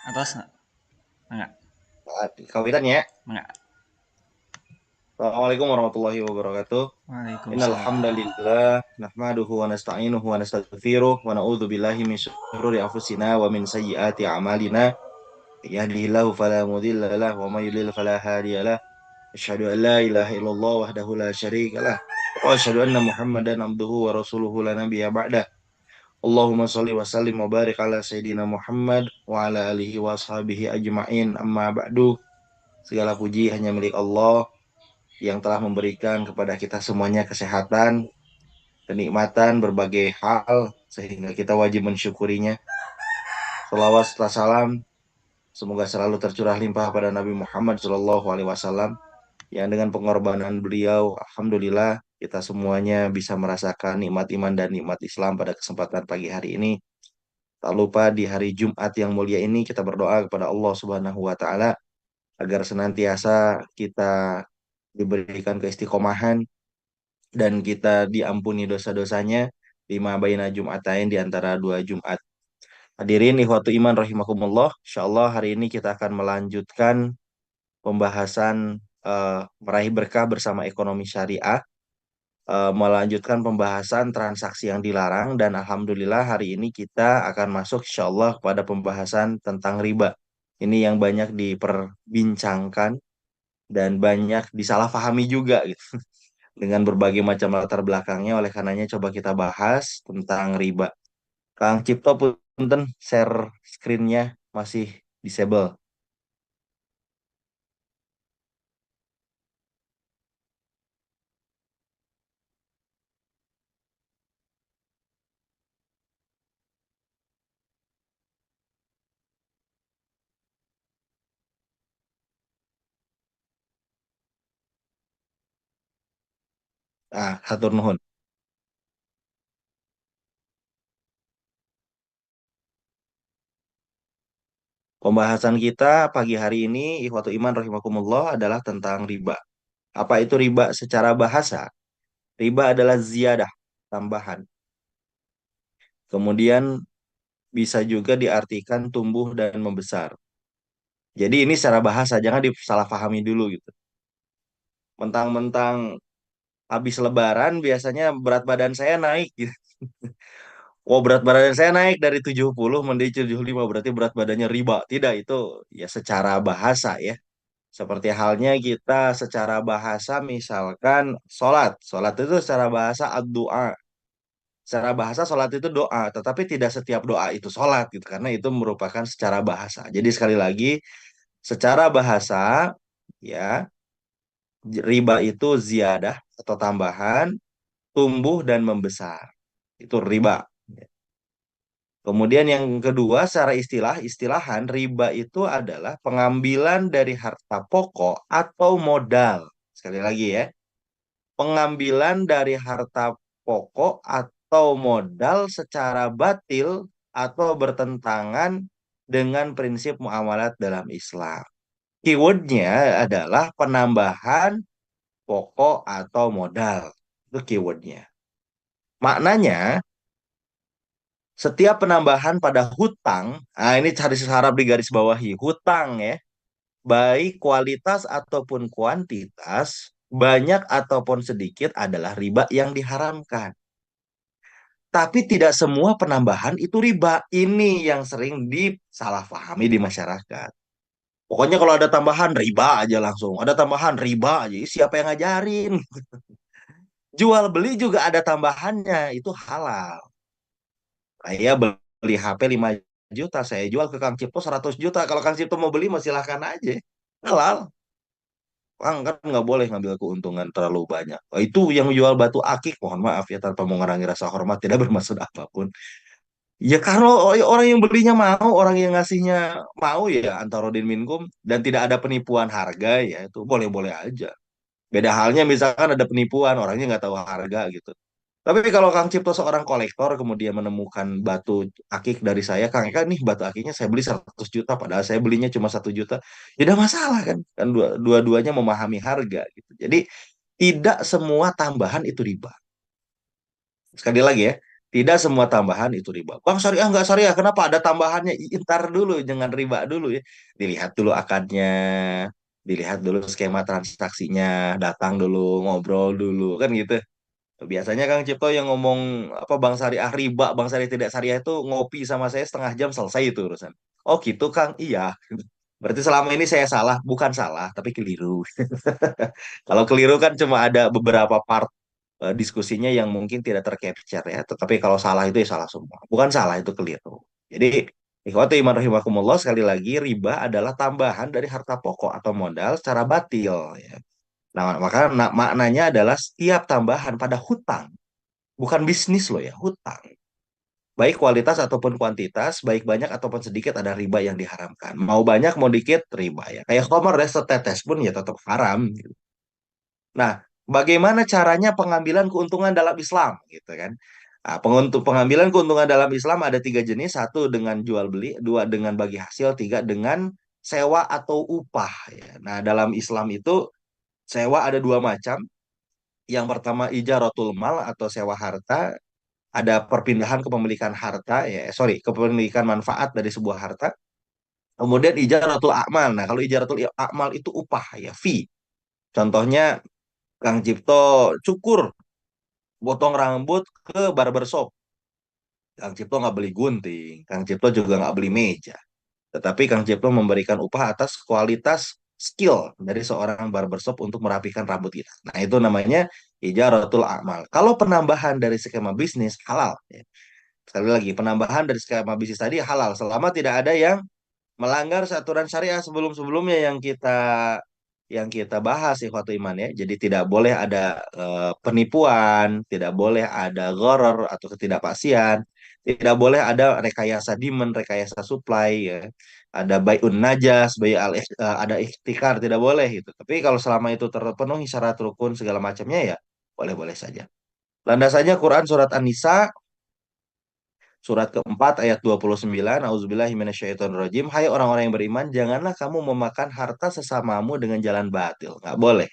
Atas nggak? Enggak. Kawitan ya. Enggak. Assalamualaikum warahmatullahi wabarakatuh. Innal Waalaikumsalam. hamdalillah nahmaduhu wa nasta'inuhu wa nastaghfiruh wa na'udzu billahi min syururi anfusina wa min sayyiati a'malina. Yahdihillahu fala mudilla lahu wa may yudlil fala hadiya lahu. Asyhadu an la ilaha illallah wahdahu la syarika lah. Wa asyhadu anna Muhammadan abduhu wa rasuluhu la nabiyya ba'dah. Allahumma shalli wa sallim wa barik ala sayyidina Muhammad wa ala alihi wa ashabihi ajma'in. Amma ba'du. Segala puji hanya milik Allah yang telah memberikan kepada kita semuanya kesehatan, kenikmatan, berbagai hal, sehingga kita wajib mensyukurinya. Salawat serta salam, semoga selalu tercurah limpah pada Nabi Muhammad SAW, yang dengan pengorbanan beliau, Alhamdulillah, kita semuanya bisa merasakan nikmat iman dan nikmat Islam pada kesempatan pagi hari ini. Tak lupa di hari Jumat yang mulia ini kita berdoa kepada Allah Subhanahu wa taala agar senantiasa kita diberikan keistiqomahan dan kita diampuni dosa-dosanya lima baina Jum'atain di antara dua Jumat. Hadirin ikhwatu iman rahimakumullah, insyaallah hari ini kita akan melanjutkan pembahasan meraih berkah bersama ekonomi syariah, melanjutkan pembahasan transaksi yang dilarang dan alhamdulillah hari ini kita akan masuk insyaallah kepada pembahasan tentang riba. Ini yang banyak diperbincangkan dan banyak disalahpahami juga gitu dengan berbagai macam latar belakangnya. Oleh karenanya coba kita bahas tentang riba. Kang Cipto punten share screen-nya masih disable. Ah, hatur nuhun. Pembahasan kita pagi hari ini, ikhwatu iman rahimakumullah, adalah tentang riba. Apa itu riba secara bahasa? Riba adalah ziyadah, tambahan. Kemudian bisa juga diartikan tumbuh dan membesar. Jadi ini secara bahasa, jangan disalahpahami dulu gitu. Mentang-mentang habis lebaran biasanya berat badan saya naik gitu. Oh, berat badan saya naik dari 70 menjadi 75, berarti berat badannya riba. Tidak, itu ya secara bahasa ya. Seperti halnya kita secara bahasa misalkan sholat. Sholat itu secara bahasa ad-doa. Secara bahasa sholat itu doa, tetapi tidak setiap doa itu sholat gitu. Karena itu merupakan secara bahasa. Jadi sekali lagi, secara bahasa ya, riba itu ziyadah atau tambahan, tumbuh dan membesar. Itu riba. Kemudian yang kedua, secara istilahan, riba itu adalah pengambilan dari harta pokok atau modal. Sekali lagi ya, pengambilan dari harta pokok atau modal secara batil atau bertentangan dengan prinsip muamalat dalam Islam. Keywordnya adalah penambahan pokok atau modal. Itu keywordnya. Maknanya, setiap penambahan pada hutang, nah ini hadis Arab di garis bawahi, hutang ya, baik kualitas ataupun kuantitas, banyak ataupun sedikit adalah riba yang diharamkan. Tapi tidak semua penambahan itu riba. Ini yang sering disalahpahami di masyarakat. Pokoknya kalau ada tambahan riba aja langsung, ada tambahan riba aja. Siapa yang ngajarin? Jual beli juga ada tambahannya, itu halal. Saya beli HP 5 juta, saya jual ke Kang Cipto 100 juta. Kalau Kang Cipto mau beli, mah silahkan aja. Halal. Kang kan nggak boleh ngambil keuntungan terlalu banyak. Oh, itu yang jual batu akik, mohon maaf ya, tanpa mengurangi rasa hormat, tidak bermaksud apapun. Ya kalau orang yang belinya mau, orang yang ngasihnya mau, ya antarodin minkum, dan tidak ada penipuan harga, ya itu boleh-boleh aja. Beda halnya misalkan ada penipuan, orangnya nggak tahu harga gitu. Tapi kalau Kang Cipto seorang kolektor kemudian menemukan batu akik dari saya, Kang Eka nih batu akiknya saya beli 100 juta, padahal saya belinya cuma 1 juta. Ya udah masalah kan? Kan dua-duanya memahami harga gitu. Jadi tidak semua tambahan itu riba. Sekali lagi ya, Tidak semua tambahan itu riba. Bang syariah nggak syariah, kenapa ada tambahannya? Ntar dulu, jangan riba dulu ya. Dilihat dulu akadnya, dilihat dulu skema transaksinya, datang dulu, ngobrol dulu, kan gitu. Biasanya Kang Cipto yang ngomong apa Bang Syariah riba, Bang Syariah tidak syariah itu ngopi sama saya setengah jam selesai itu urusan. Oh gitu Kang, iya. Berarti selama ini saya salah, bukan salah, tapi keliru. Kalau keliru kan cuma ada beberapa part diskusinya yang mungkin tidak tercapture ya. Tetapi kalau salah itu ya salah semua. Bukan salah itu keliru. Jadi ikhwati iman rahimakumullah sekali lagi riba adalah tambahan dari harta pokok atau modal secara batil ya. Nah, maka maknanya adalah setiap tambahan pada hutang, bukan bisnis loh ya, hutang. Baik kualitas ataupun kuantitas, baik banyak ataupun sedikit ada riba yang diharamkan. Mau banyak mau dikit riba ya. Kayak khamar ya setetes pun ya tetap haram gitu. Nah, bagaimana caranya pengambilan keuntungan dalam Islam gitu kan? Nah, pengambilan keuntungan dalam Islam ada tiga jenis, satu dengan jual beli, dua dengan bagi hasil, tiga dengan sewa atau upah ya. Nah, dalam Islam itu sewa ada dua macam. Yang pertama ijaratul mal atau sewa harta, ada perpindahan kepemilikan harta ya, sorry, kepemilikan manfaat dari sebuah harta. Kemudian ijaratul akmal. Nah, kalau ijaratul akmal itu upah ya, fee. Contohnya Kang Cipto cukur, potong rambut ke barbershop. Kang Cipto nggak beli gunting, Kang Cipto juga nggak beli meja. Tetapi Kang Cipto memberikan upah atas kualitas skill dari seorang barbershop untuk merapikan rambut kita. Nah, itu namanya ijaratul amal. Kalau penambahan dari skema bisnis halal, ya. Sekali lagi, penambahan dari skema bisnis tadi halal selama tidak ada yang melanggar aturan syariah sebelum-sebelumnya yang kita bahas ikhwatu iman ya. Jadi tidak boleh ada penipuan, tidak boleh ada gharar atau ketidakpastian, tidak boleh ada rekayasa demand, rekayasa supply ya. Ada bai'un najas, ada ikhtikar, tidak boleh gitu. Tapi kalau selama itu terpenuhi syarat rukun segala macamnya ya boleh-boleh saja. Landasannya Quran surat An-Nisa surat keempat ayat 29, Auzubillahi minasyaitonirrajim. Hai orang-orang yang beriman, janganlah kamu memakan harta sesamamu dengan jalan batil. Nggak boleh.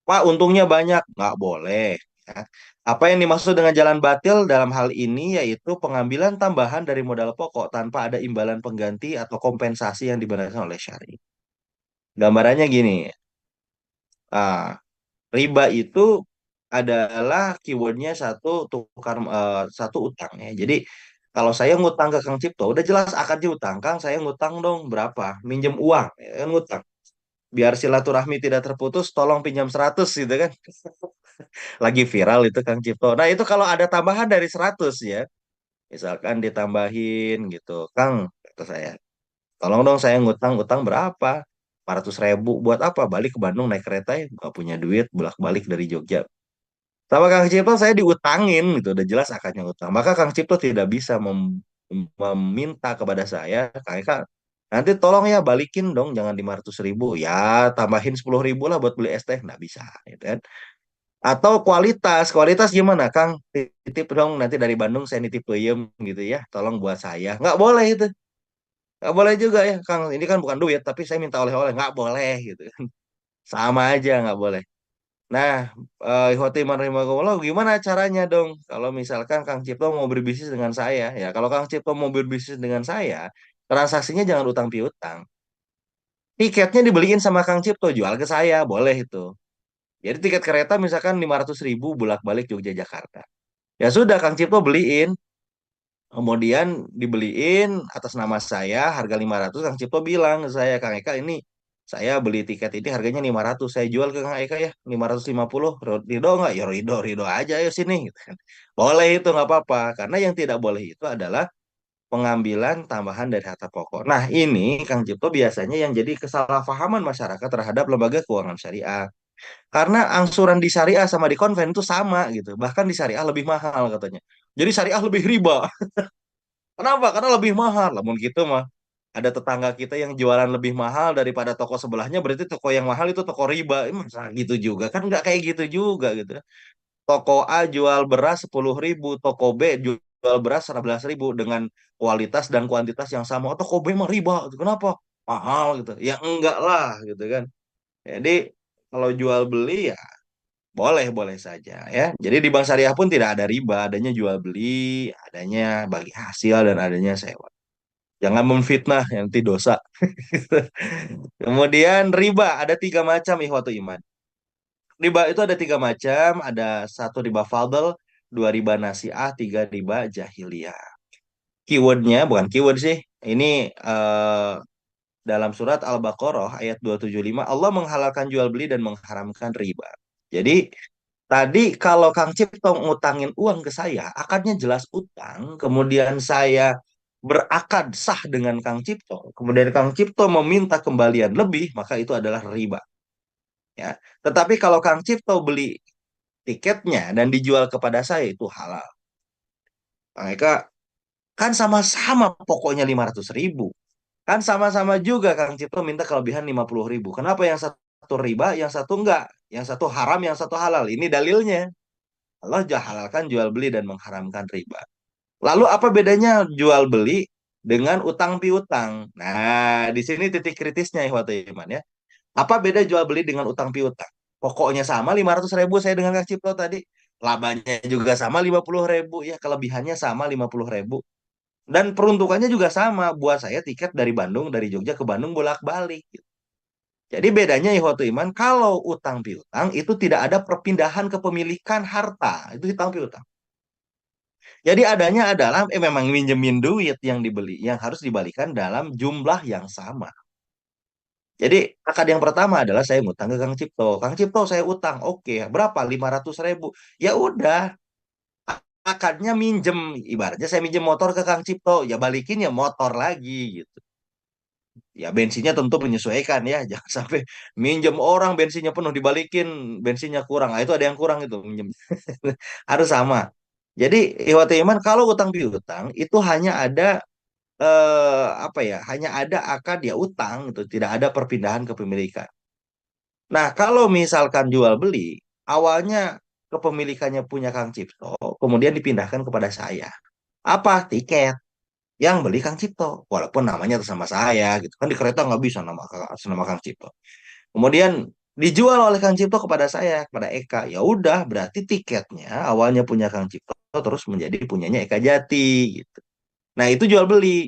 Pak, untungnya banyak. Nggak boleh. Ya. Apa yang dimaksud dengan jalan batil dalam hal ini yaitu pengambilan tambahan dari modal pokok tanpa ada imbalan pengganti atau kompensasi yang dibenarkan oleh syari. Gambarannya gini, ah, riba itu adalah keywordnya satu utang ya. Jadi kalau saya ngutang ke Kang Cipto, udah jelas akadnya utang. Kang, saya ngutang dong berapa? Minjem uang, ya kan ngutang. Biar silaturahmi tidak terputus, tolong pinjam 100 gitu kan. Lagi viral itu Kang Cipto. Nah itu kalau ada tambahan dari 100 ya, misalkan ditambahin gitu. Kang, kata saya, tolong dong saya ngutang, utang berapa? 400.000 buat apa? Balik ke Bandung naik kereta ya, nggak punya duit, bolak-balik dari Jogja. Sama Kang Cipto saya diutangin gitu, udah jelas akadnya utang. Maka Kang Cipto tidak bisa meminta kepada saya, Kak, nanti tolong ya balikin dong, jangan 500.000, ya tambahin 10.000 lah buat beli es teh, nggak bisa, gitu kan? Atau kualitas gimana, Kang? Titip dong nanti dari Bandung saya nitip peyem gitu ya, tolong buat saya. Nggak boleh itu, nggak boleh juga ya, Kang. Ini kan bukan duit, tapi saya minta oleh-oleh, nggak boleh gitu kan? Sama aja nggak boleh. Nah, ikhwati man rahimakumullah, gimana caranya dong? Kalau misalkan Kang Cipto mau berbisnis dengan saya, ya kalau Kang Cipto mau berbisnis dengan saya, transaksinya jangan utang piutang. Tiketnya dibeliin sama Kang Cipto, jual ke saya, boleh itu. Jadi tiket kereta misalkan 500.000 bolak-balik Jogja Jakarta. Ya sudah, Kang Cipto beliin, kemudian dibeliin atas nama saya, harga 500, Kang Cipto bilang ke saya, Kang Eka ini saya beli tiket ini harganya 500, saya jual ke Kang Eka ya 550, Ridho nggak? Ya Ridho, Ridho aja ya sini. Gitu kan. Boleh itu nggak apa-apa, karena yang tidak boleh itu adalah pengambilan tambahan dari harta pokok. Nah ini Kang Cipto biasanya yang jadi kesalahpahaman masyarakat terhadap lembaga keuangan syariah. Karena angsuran di syariah sama di konven itu sama gitu. Bahkan di syariah lebih mahal katanya. Jadi syariah lebih riba. Kenapa? Karena lebih mahal. Namun gitu mah ada tetangga kita yang jualan lebih mahal daripada toko sebelahnya, berarti toko yang mahal itu toko riba. Masa gitu juga? Kan nggak kayak gitu juga gitu. Toko A jual beras 10.000, toko B jual beras 11.000 dengan kualitas dan kuantitas yang sama. Oh, toko B mah riba. Kenapa? Mahal gitu. Ya enggak lah gitu kan. Jadi kalau jual beli ya Boleh saja ya. Jadi di bank syariah pun tidak ada riba, adanya jual beli, adanya bagi hasil dan adanya sewa. Jangan memfitnah, nanti dosa. Kemudian riba ada tiga macam ikhwatu iman. Riba itu ada tiga macam, ada satu riba fadl, dua riba nasiah, tiga riba jahiliyah. Keywordnya bukan keyword sih. Ini dalam surat Al-Baqarah ayat 275 Allah menghalalkan jual beli dan mengharamkan riba. Jadi tadi kalau Kang Cipto ngutangin uang ke saya, akadnya jelas utang, kemudian saya berakad sah dengan Kang Cipto, kemudian Kang Cipto meminta kembalian lebih, maka itu adalah riba. Ya. Tetapi kalau Kang Cipto beli tiketnya dan dijual kepada saya itu halal. Mereka kan sama-sama pokoknya 500.000. Kan sama-sama juga Kang Cipto minta kelebihan 50.000. Kenapa yang satu riba, yang satu enggak? Yang satu haram, yang satu halal. Ini dalilnya. Allah halalkan jual beli dan mengharamkan riba. Lalu apa bedanya jual beli dengan utang piutang? Nah, di sini titik kritisnya Ikhwata Iman ya. Apa beda jual beli dengan utang piutang? Pokoknya sama 500.000 saya dengan Kang Cipto tadi. Labanya juga sama 50.000 ya, kelebihannya sama 50.000. Dan peruntukannya juga sama. Buat saya tiket dari Bandung, dari Jogja ke Bandung bolak-balik. Jadi bedanya Ikhwatu Iman, kalau utang piutang itu tidak ada perpindahan kepemilikan harta. Itu utang piutang. Jadi adanya adalah memang minjemin duit yang dibeli, yang harus dibalikan dalam jumlah yang sama. Jadi akad yang pertama adalah saya ngutang ke Kang Cipto. Kang Cipto saya utang, oke, berapa? 500.000. Ya udah, akadnya minjem. Ibaratnya saya minjem motor ke Kang Cipto, ya balikin ya motor lagi gitu. Ya bensinnya tentu menyesuaikan ya, jangan sampai minjem orang bensinnya penuh dibalikin bensinnya kurang. Nah, itu ada yang kurang itu minjem. Harus sama. Jadi Iwati Iman kalau utang piutang itu hanya ada apa ya? Hanya ada akad ya utang itu, tidak ada perpindahan kepemilikan. Nah, kalau misalkan jual beli, awalnya kepemilikannya punya Kang Cipto, kemudian dipindahkan kepada saya. Apa? Tiket yang beli Kang Cipto, walaupun namanya atas nama saya gitu kan, di kereta nggak bisa nama Kang Cipto. Kemudian dijual oleh Kang Cipto kepada saya, kepada Eka. Ya udah, berarti tiketnya awalnya punya Kang Cipto terus menjadi punyanya Eka Jati gitu. Nah, itu jual beli.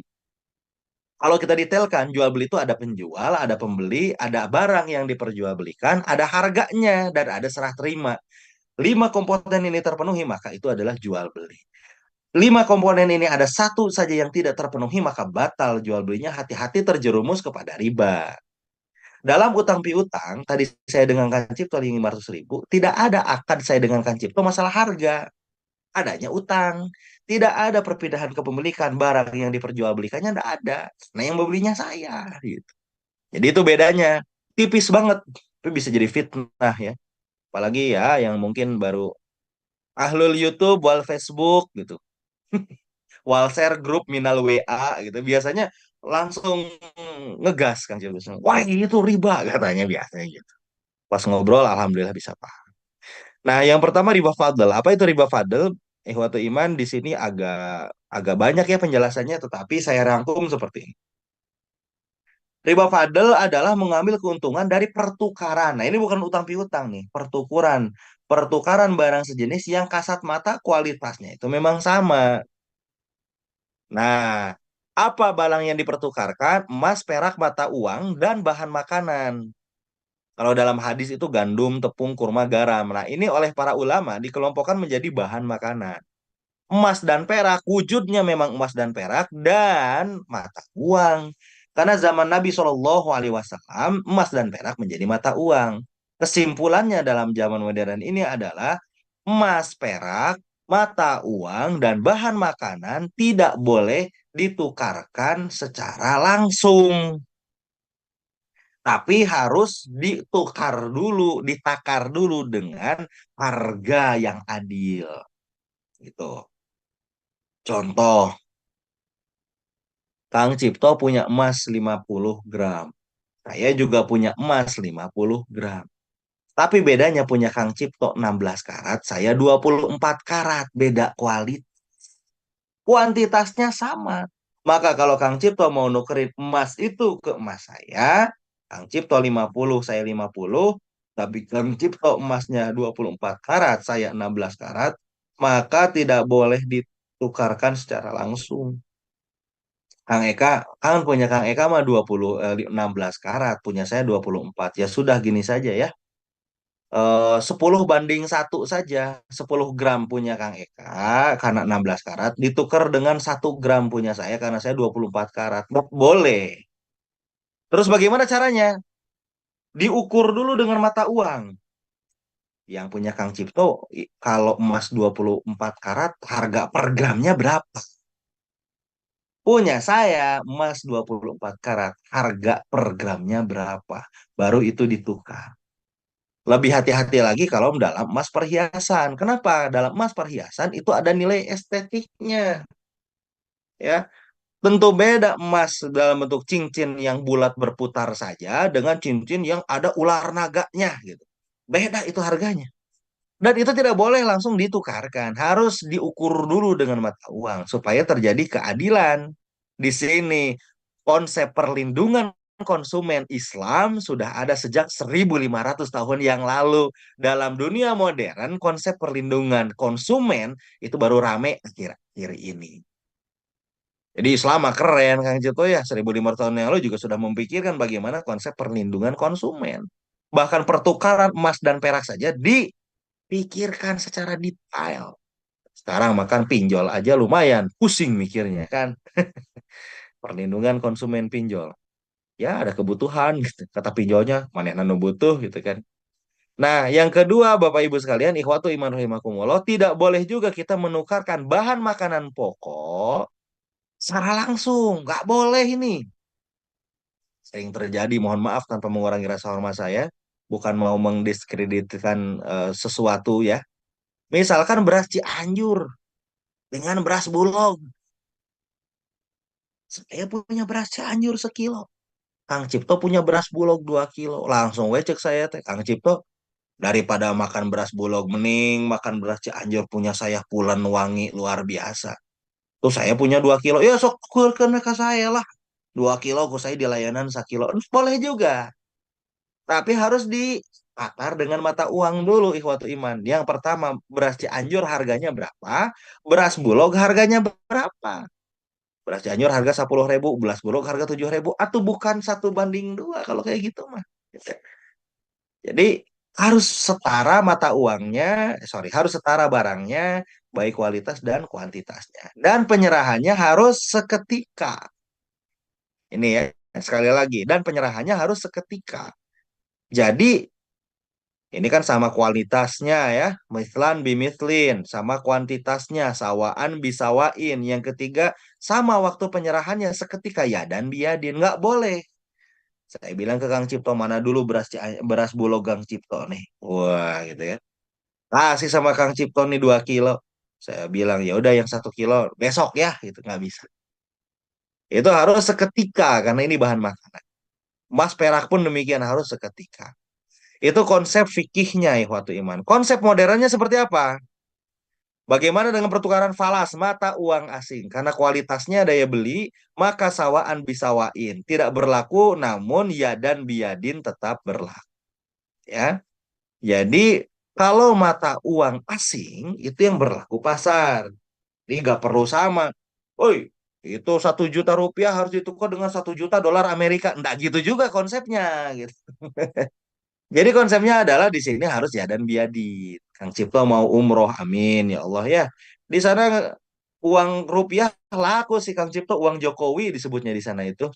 Kalau kita detailkan, jual beli itu ada penjual, ada pembeli, ada barang yang diperjualbelikan, ada harganya, dan ada serah terima. Lima komponen ini terpenuhi, maka itu adalah jual beli. Lima komponen ini ada satu saja yang tidak terpenuhi, maka batal jual belinya. Hati-hati terjerumus kepada riba. Dalam utang piutang, tadi saya dengan Kang Cipto 500.000, tidak ada akad saya dengan Kang Cipto masalah harga. Adanya utang. Tidak ada perpindahan kepemilikan barang yang diperjualbelikannya, tidak ada. Nah, yang membelinya saya. Gitu. Jadi itu bedanya. Tipis banget. Tapi bisa jadi fitnah ya. Apalagi ya yang mungkin baru ahlul YouTube, wal Facebook gitu. Wal share grup minal WA gitu. Biasanya langsung ngegas Kang Cipto. Wah itu riba katanya biasanya gitu. Pas ngobrol alhamdulillah bisa paham. Nah, yang pertama riba fadl. Apa itu riba fadl? Ikhwatu iman di sini agak agak banyak ya penjelasannya, tetapi saya rangkum seperti ini. Riba fadl adalah mengambil keuntungan dari pertukaran. Nah, ini bukan utang piutang nih, pertukaran. Pertukaran barang sejenis yang kasat mata kualitasnya itu memang sama. Nah, apa barang yang dipertukarkan? Emas, perak, mata uang, dan bahan makanan. Kalau dalam hadis itu gandum, tepung, kurma, garam. Nah, ini oleh para ulama dikelompokkan menjadi bahan makanan. Emas dan perak, wujudnya memang emas dan perak dan mata uang. Karena zaman Nabi SAW, emas dan perak menjadi mata uang. Kesimpulannya dalam zaman modern ini adalah emas, perak, mata uang, dan bahan makanan tidak boleh ditukarkan secara langsung. Tapi harus ditukar dulu, ditakar dulu dengan harga yang adil. Gitu. Contoh, Kang Cipto punya emas 50 gram. Saya juga punya emas 50 gram. Tapi bedanya punya Kang Cipto 16 karat, saya 24 karat. Beda kualitas. Kuantitasnya sama. Maka kalau Kang Cipto mau nukerin emas itu ke emas saya, Kang Cipto 50, saya 50. Tapi Kang Cipto emasnya 24 karat, saya 16 karat, maka tidak boleh ditukarkan secara langsung. Kang Eka, kan punya Kang Eka mah 16 karat, punya saya 24. Ya sudah gini saja ya. 10 banding 1 saja. 10 gram punya Kang Eka karena 16 karat ditukar dengan 1 gram punya saya karena saya 24 karat. Boleh. Terus bagaimana caranya? Diukur dulu dengan mata uang. Yang punya Kang Cipto, kalau emas 24 karat, harga per gramnya berapa? Punya saya emas 24 karat, harga per gramnya berapa? Baru itu ditukar. Lebih hati-hati lagi kalau dalam emas perhiasan. Kenapa? Dalam emas perhiasan itu ada nilai estetiknya, ya. Tentu beda emas dalam bentuk cincin yang bulat berputar saja dengan cincin yang ada ular naganya gitu. Beda itu harganya. Dan itu tidak boleh langsung ditukarkan, harus diukur dulu dengan mata uang supaya terjadi keadilan. Di sini konsep perlindungan konsumen Islam sudah ada sejak 1.500 tahun yang lalu. Dalam dunia modern, konsep perlindungan konsumen itu baru rame akhir-akhir ini. Jadi Islam mah keren, Kang Jito ya. 1.500 tahun yang lalu juga sudah memikirkan bagaimana konsep perlindungan konsumen. Bahkan pertukaran emas dan perak saja dipikirkan secara detail. Sekarang makan pinjol aja lumayan, pusing mikirnya kan. Perlindungan konsumen pinjol. Ya ada kebutuhan gitu. Kata pinjolnya, mana nanu butuh gitu kan. Nah, yang kedua Bapak Ibu sekalian, ikhwatu iman rahimakumullah, tidak boleh juga kita menukarkan bahan makanan pokok secara langsung. Nggak boleh ini. Sering terjadi, mohon maaf tanpa mengurangi rasa hormat saya. Bukan mau mendiskreditkan sesuatu ya. Misalkan beras Cianjur dengan beras Bulog. Saya punya beras Cianjur sekilo. Kang Cipto punya beras Bulog 2 kilo. Langsung wecek saya teh. Kang Cipto, daripada makan beras Bulog, mending makan beras Cianjur punya saya pulen wangi luar biasa. Tuh saya punya 2 kilo. Ya sok kureun ke saya lah. 2 kilo ku saya di layanan 1 kilo. Boleh juga. Tapi harus ditakar dengan mata uang dulu ikhwatu iman. Yang pertama beras Cianjur harganya berapa? Beras Bulog harganya berapa? Beras Cianjur harga 10.000, beras Bulog harga 7.000. Atau bukan 1 banding 2 kalau kayak gitu mah. Jadi harus setara mata uangnya, sorry, harus setara barangnya, baik kualitas dan kuantitasnya. Dan penyerahannya harus seketika. Ini ya, sekali lagi. Dan penyerahannya harus seketika. Jadi ini kan sama kualitasnya ya, mislan bimislin, sama kuantitasnya, sawaan bisawain. Yang ketiga, sama waktu penyerahannya seketika ya dan biadin. Nggak boleh. Saya bilang ke Kang Cipto, mana dulu beras Bulog Kang Cipto nih. Wah gitu ya. Kasih sama Kang Cipto nih 2 kilo. Saya bilang ya udah yang 1 kilo besok ya gitu nggak bisa. Itu harus seketika karena ini bahan makanan. Mas perak pun demikian harus seketika. Itu konsep fikihnya ya waktu iman. Konsep modernnya seperti apa? Bagaimana dengan pertukaran falas mata uang asing? Karena kualitasnya daya beli, maka sawaan bisawain. Tidak berlaku, namun ya dan biadin tetap berlaku. Ya, jadi kalau mata uang asing itu yang berlaku pasar. Ini nggak perlu sama. Oi, itu 1 juta rupiah harus ditukar dengan 1 juta dolar Amerika. Nggak gitu juga konsepnya. Gitu. Jadi konsepnya adalah di sini harus ya dan biadin. Kang Cipto mau umroh, amin ya Allah ya. Di sana uang rupiah laku sih Kang Cipto, uang Jokowi disebutnya di sana itu.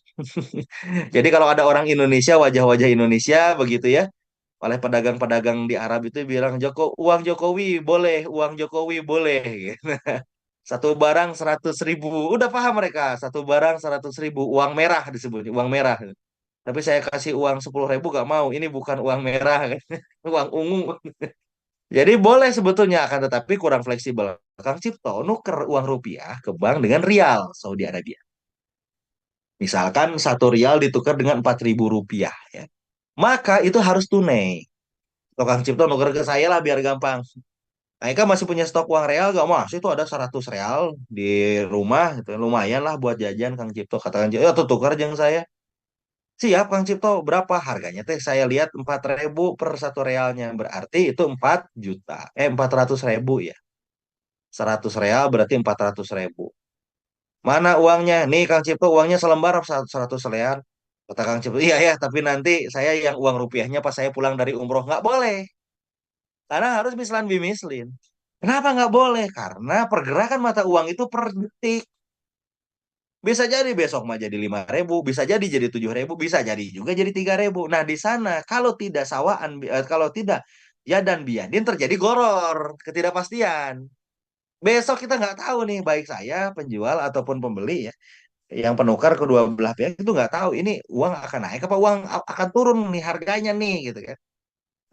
Jadi kalau ada orang Indonesia, wajah-wajah Indonesia begitu ya, oleh pedagang-pedagang di Arab itu bilang uang Jokowi boleh, uang Jokowi boleh. Satu barang 100.000, udah paham mereka. Satu barang 100.000, uang merah disebutnya, uang merah. Tapi saya kasih uang 10.000 gak mau. Ini bukan uang merah, uang ungu. Jadi boleh sebetulnya, akan tetapi kurang fleksibel. Kang Cipto nuker uang rupiah ke bank dengan rial Saudi Arabia. Misalkan 1 rial ditukar dengan 4.000 rupiah. Ya. Maka itu harus tunai. Kalau Kang Cipto nuker ke saya lah biar gampang. Nah, Eka masih punya stok uang real gak? Mas, itu ada 100 real di rumah. Gitu. Lumayan lah buat jajan Kang Cipto. Katakan, ya tuh tukar jangan saya. Siap, Kang Cipto. Berapa harganya teh? Saya lihat 4.000 per satu realnya. Berarti itu 4 juta. 400.000 ya. 100 real berarti 400.000. Mana uangnya? Nih Kang Cipto, uangnya selembar 100 real. Kata Kang Cipto, iya ya, tapi nanti saya yang uang rupiahnya pas saya pulang dari umroh. Nggak boleh. Karena harus mislan bimislin. Kenapa nggak boleh? Karena pergerakan mata uang itu per detik. Bisa jadi besok mah jadi 5.000, bisa jadi 7.000, bisa jadi juga jadi 3.000. Nah di sana kalau tidak sawaan, kalau tidak ya dan biadin terjadi goror, ketidakpastian. Besok kita nggak tahu nih, baik saya penjual ataupun pembeli ya, yang penukar kedua belah pihak itu nggak tahu ini uang akan naik apa uang akan turun nih harganya nih gitu kan.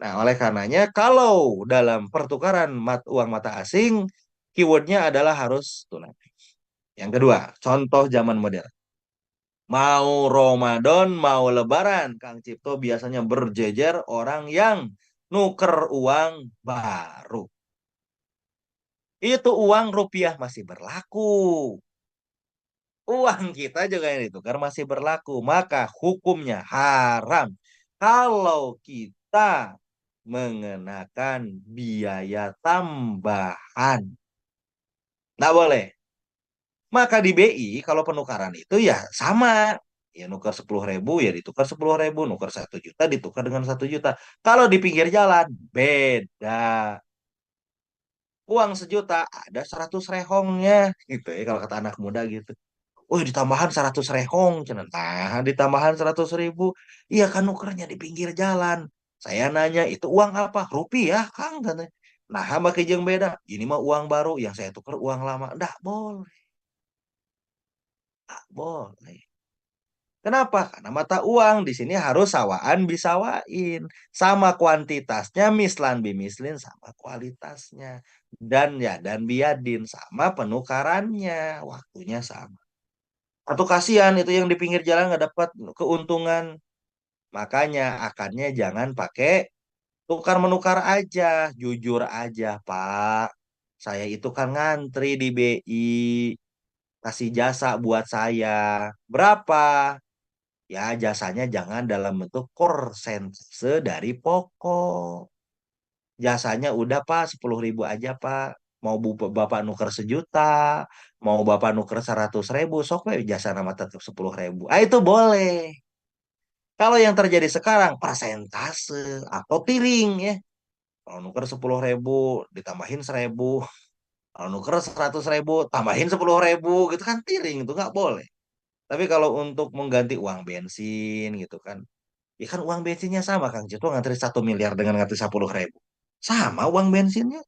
Nah oleh karenanya kalau dalam pertukaran uang mata asing, keywordnya adalah harus tunai. Yang kedua, contoh zaman modern. Mau Ramadan, mau Lebaran, Kang Cipto biasanya berjejer orang yang nuker uang baru. Itu uang rupiah masih berlaku. Uang kita juga yang ditukar masih berlaku. Maka hukumnya haram. Kalau kita mengenakan biaya tambahan. Nggak boleh. Maka di BI kalau penukaran itu ya sama. Ya nukar 10.000 ya ditukar 10.000. Nukar 1 juta ditukar dengan 1 juta. Kalau di pinggir jalan beda. Uang 1 juta ada 100 rehongnya. Gitu ya kalau kata anak muda gitu. Oh ditambahan 100 rehong. Cenah. Nah ditambahan 100.000. Iya kan nukernya di pinggir jalan. Saya nanya itu uang apa? Rupiah Kang. Katanya. Nah sama jeung beda. Ini mah uang baru. Yang saya tukar uang lama. Nggak boleh. Nggak boleh. Kenapa? Karena mata uang di sini harus sawaan bisawain. Sama kuantitasnya mislan bimislin sama kualitasnya. Dan ya dan biadin sama penukarannya. Waktunya sama. Atau kasihan itu yang di pinggir jalan nggak dapat keuntungan. Makanya akadnya jangan pakai tukar menukar aja. Jujur aja Pak. Saya itu kan ngantri di BI. Kasih jasa buat saya. Berapa? Ya, jasanya jangan dalam bentuk persentase dari pokok. Jasanya udah Pak, 10.000 aja Pak. Mau Bapak nuker 1 juta, mau Bapak nuker 100.000, sok we jasa nama tetap 10.000. Ah itu boleh. Kalau yang terjadi sekarang persentase atau tiring ya. Kalau nuker 10.000, ditambahin 1.000. Kalau nuker 100.000, tambahin 10.000 gitu kan tiring itu nggak boleh. Tapi kalau untuk mengganti uang bensin gitu kan, ya kan uang bensinnya sama Kang Cito ngantri 1 miliar dengan ngantri 10.000. Sama uang bensinnya,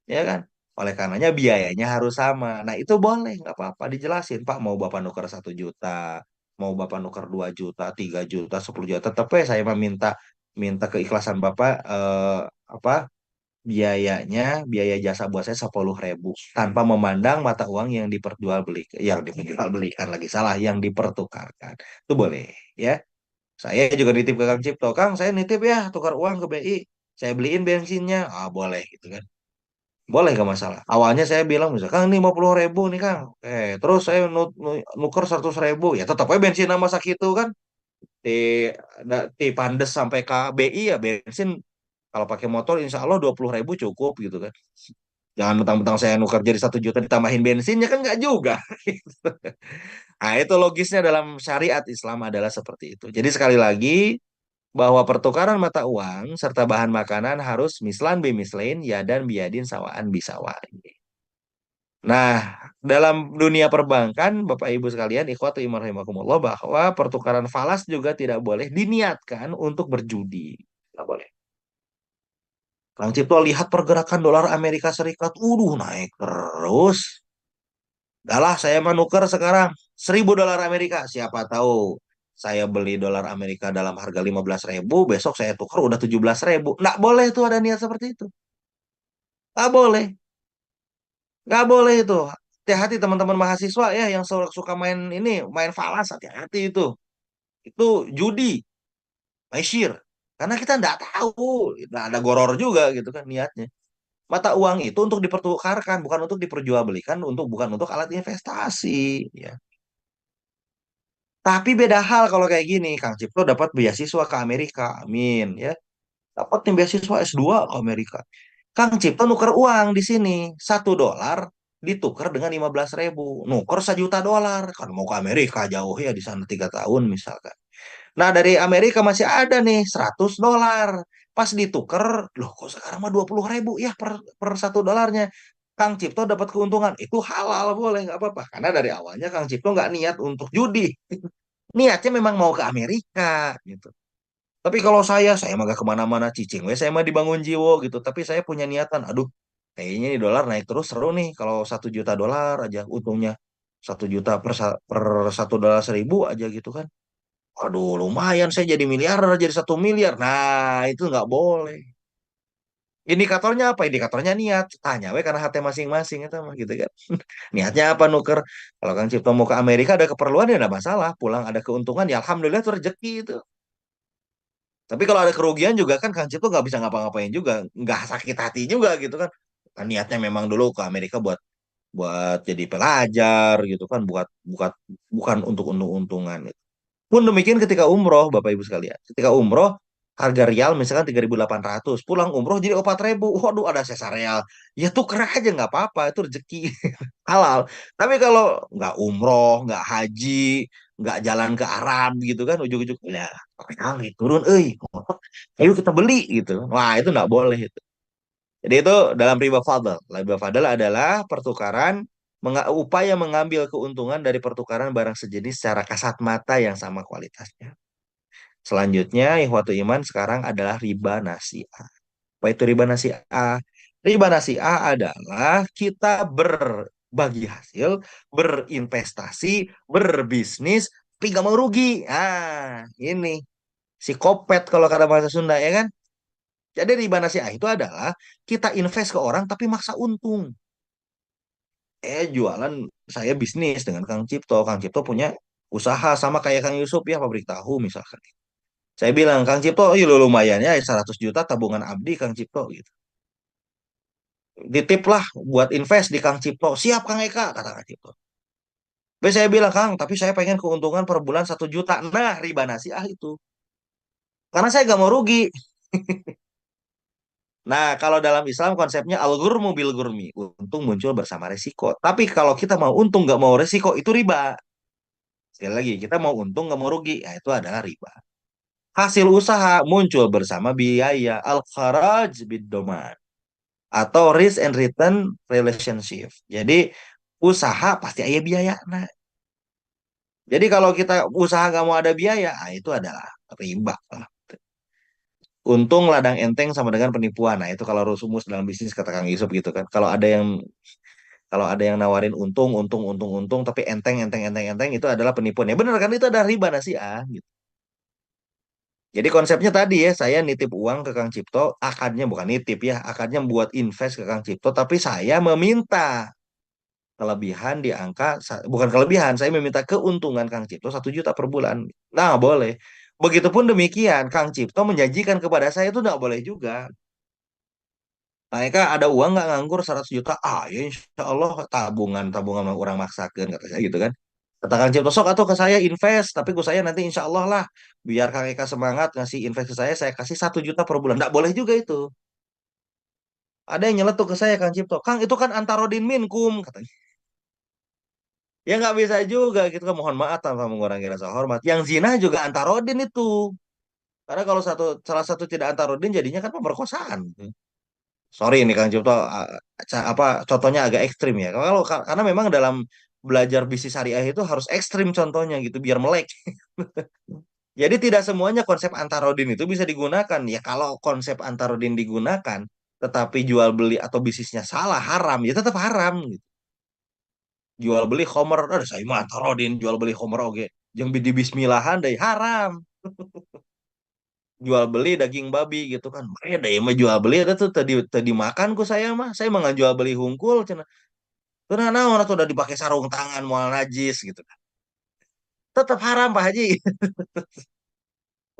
ya kan? Oleh karenanya biayanya harus sama. Nah itu boleh, nggak apa-apa dijelasin. Pak mau Bapak nuker 1 juta, mau Bapak nuker 2 juta, 3 juta, 10 juta. Tetap ya saya mah minta minta keikhlasan Bapak apa biayanya, biaya jasa buat saya 10.000 tanpa memandang mata uang yang diperjualbelikan lagi salah, yang dipertukarkan. Itu boleh, ya. Saya juga nitip ke Kang Cipto. Kang, saya nitip ya, tukar uang ke BI. Saya beliin bensinnya. Ah, boleh gitu kan. Boleh gak masalah. Awalnya saya bilang, misalkan Kang, ini 50.000 nih Kang. Terus saya nuker 100.000. Ya tetap aja bensin sama sakitu kan. Di, di Pandes sampai ke BI ya bensin. Kalau pakai motor insya Allah 20.000 cukup gitu kan. Jangan mentang-mentang saya nuker jadi 1 juta ditambahin bensinnya kan nggak juga. Nah, itu logisnya dalam syariat Islam adalah seperti itu. Jadi sekali lagi, bahwa pertukaran mata uang serta bahan makanan harus mislan bimislain ya dan biadin sawaan bisawain. Nah, dalam dunia perbankan, Bapak Ibu sekalian, ikhwatu iman rahimakumullah, bahwa pertukaran falas juga tidak boleh diniatkan untuk berjudi. Tidak boleh. Kang Cipto lihat pergerakan dolar Amerika Serikat, naik terus. Dah lah, saya menukar sekarang 1.000 dolar Amerika. Siapa tahu saya beli dolar Amerika dalam harga 15.000, besok saya tukar udah 17.000. Nggak boleh tuh ada niat seperti itu. Nggak boleh. Nggak boleh itu. Hati-hati teman-teman mahasiswa ya yang suka main ini, main falas, hati-hati itu. Itu judi, maisir. Karena kita nggak tahu, nah, ada goror juga gitu kan niatnya. Mata uang itu untuk dipertukarkan, bukan untuk diperjualbelikan, bukan untuk alat investasi. Ya. Tapi beda hal kalau kayak gini, Kang Cipto dapat beasiswa ke Amerika, amin ya. Dapat nih beasiswa S2 ke Amerika. Kang Cipto nuker uang di sini, $1 ditukar dengan 15.000, nuker $1 juta, kan mau ke Amerika jauh ya di sana 3 tahun misalkan. Nah dari Amerika masih ada nih $100, pas ditukar, loh kok sekarang mah 20.000 ya per $1. Kang Cipto dapat keuntungan, itu halal boleh nggak apa-apa, karena dari awalnya Kang Cipto nggak niat untuk judi, niatnya memang mau ke Amerika gitu. Tapi kalau saya mah gak kemana-mana cicing, we saya mah dibangun jiwo gitu. Tapi saya punya niatan, aduh, kayaknya nih dolar naik terus seru nih. Kalau $1 juta aja untungnya 1 juta per $1 1.000 aja gitu kan. Aduh, lumayan saya jadi miliarder, jadi 1 miliar. Nah, itu nggak boleh. Indikatornya apa? Indikatornya niat. Tanya we karena hati masing-masing itu mah gitu kan. Niatnya apa nuker? Kalau Kang Cipto mau ke Amerika ada keperluan ya enggak masalah. Pulang ada keuntungan ya alhamdulillah itu rezeki itu. Tapi kalau ada kerugian juga kan Kang Cip tuh nggak bisa ngapa-ngapain juga, nggak sakit hati juga gitu kan. Kan niatnya memang dulu ke Amerika buat buat jadi pelajar gitu kan, buat bukan bukan untuk untung-untungan. Gitu. Pun demikian ketika umroh, Bapak Ibu sekalian. Ketika umroh, harga rial misalkan 3.800, pulang umroh jadi 4.000. Waduh, ada sesa real. Ya tuker aja nggak apa-apa, itu rezeki halal. Tapi kalau nggak umroh, nggak haji, nggak jalan ke Arab gitu kan, ujung-ujung ya pakai kali turun, ayo kita beli gitu. Wah itu nggak boleh itu. Jadi itu dalam riba fadl. Riba fadl adalah pertukaran upaya mengambil keuntungan dari pertukaran barang sejenis secara kasat mata yang sama kualitasnya. Selanjutnya, ihwatu iman sekarang adalah riba nasi'ah. Apa itu riba nasi'ah? Riba nasi'ah adalah kita berbagi hasil, berinvestasi, berbisnis, tapi nggak mau rugi. Ah, ini si kopet kalau kata bahasa Sunda ya kan. Jadi riba nasi'ah itu adalah kita invest ke orang tapi maksa untung. Jualan saya bisnis dengan Kang Cipto. Kang Cipto punya usaha sama kayak Kang Yusuf ya pabrik tahu misalkan. Saya bilang Kang Cipto, iya lumayan ya 100 juta tabungan Abdi Kang Cipto gitu. Ditip lah buat invest di Kang Cipto. Siap Kang Eka kata Kang Cipto. Tapi saya bilang Kang, tapi saya pengen keuntungan per bulan 1 juta. Nah riba nasi'ah itu. Karena saya gak mau rugi. Nah, kalau dalam Islam konsepnya al-ghurmu bil ghurmi. Untung muncul bersama resiko. Tapi kalau kita mau untung nggak mau resiko, itu riba. Sekali lagi, kita mau untung nggak mau rugi, ya itu adalah riba. Hasil usaha muncul bersama biaya al-kharaj bid doman. Atau risk and return relationship. Jadi, usaha pasti ada biaya. Nah, jadi kalau kita usaha nggak mau ada biaya, itu adalah riba. Untung ladang enteng sama dengan penipuan. Nah, itu kalau rumus dalam bisnis kata Kang Yusuf gitu kan. Kalau ada yang nawarin untung, tapi enteng, enteng, enteng, enteng, itu adalah penipuan. Ya benar kan, itu ada riba nasiah. Gitu. Jadi konsepnya tadi ya, saya nitip uang ke Kang Cipto, akadnya bukan nitip ya, akadnya buat invest ke Kang Cipto, tapi saya meminta kelebihan di angka, bukan kelebihan, saya meminta keuntungan Kang Cipto 1 juta per bulan. Nah, boleh. Begitupun demikian, Kang Cipto menjanjikan kepada saya itu nggak boleh juga. Mereka ada uang nggak nganggur 100 juta? Ah, ya insya Allah tabungan tabungan orang maksakan kata saya gitu kan. Kata Kang Cipto sok atau ke saya invest, tapi ke saya nanti insya Allah lah biar Kang Eka semangat ngasih invest ke saya kasih 1 juta per bulan. Nggak boleh juga itu. Ada yang nyeletuk ke saya Kang Cipto, Kang itu kan antarodin minkum katanya. Ya nggak bisa juga gitu kan. Mohon maaf tanpa mengurangi rasa hormat. Yang zina juga antarodin itu. Karena kalau salah satu tidak antarodin jadinya kan pemerkosaan. Sorry nih Kang Cipto, apa contohnya agak ekstrim ya. Karena memang dalam belajar bisnis syariah itu harus ekstrim contohnya gitu biar melek. Jadi tidak semuanya konsep antarodin itu bisa digunakan. Ya kalau konsep antarodin digunakan, tetapi jual beli atau bisnisnya salah haram, ya tetap haram gitu. Jual beli khomer, ada saya mah antarodin jual beli khomer oke. Yang di bismillahan deh haram. Jual beli daging babi gitu kan. Ada yang mah jual beli ada tuh tadi tadi makan ku saya mah. Saya mah nggak jual beli hungkul cenah. Karena naon atau udah dipakai sarung tangan mual najis gitu kan. Tetap haram Pak Haji.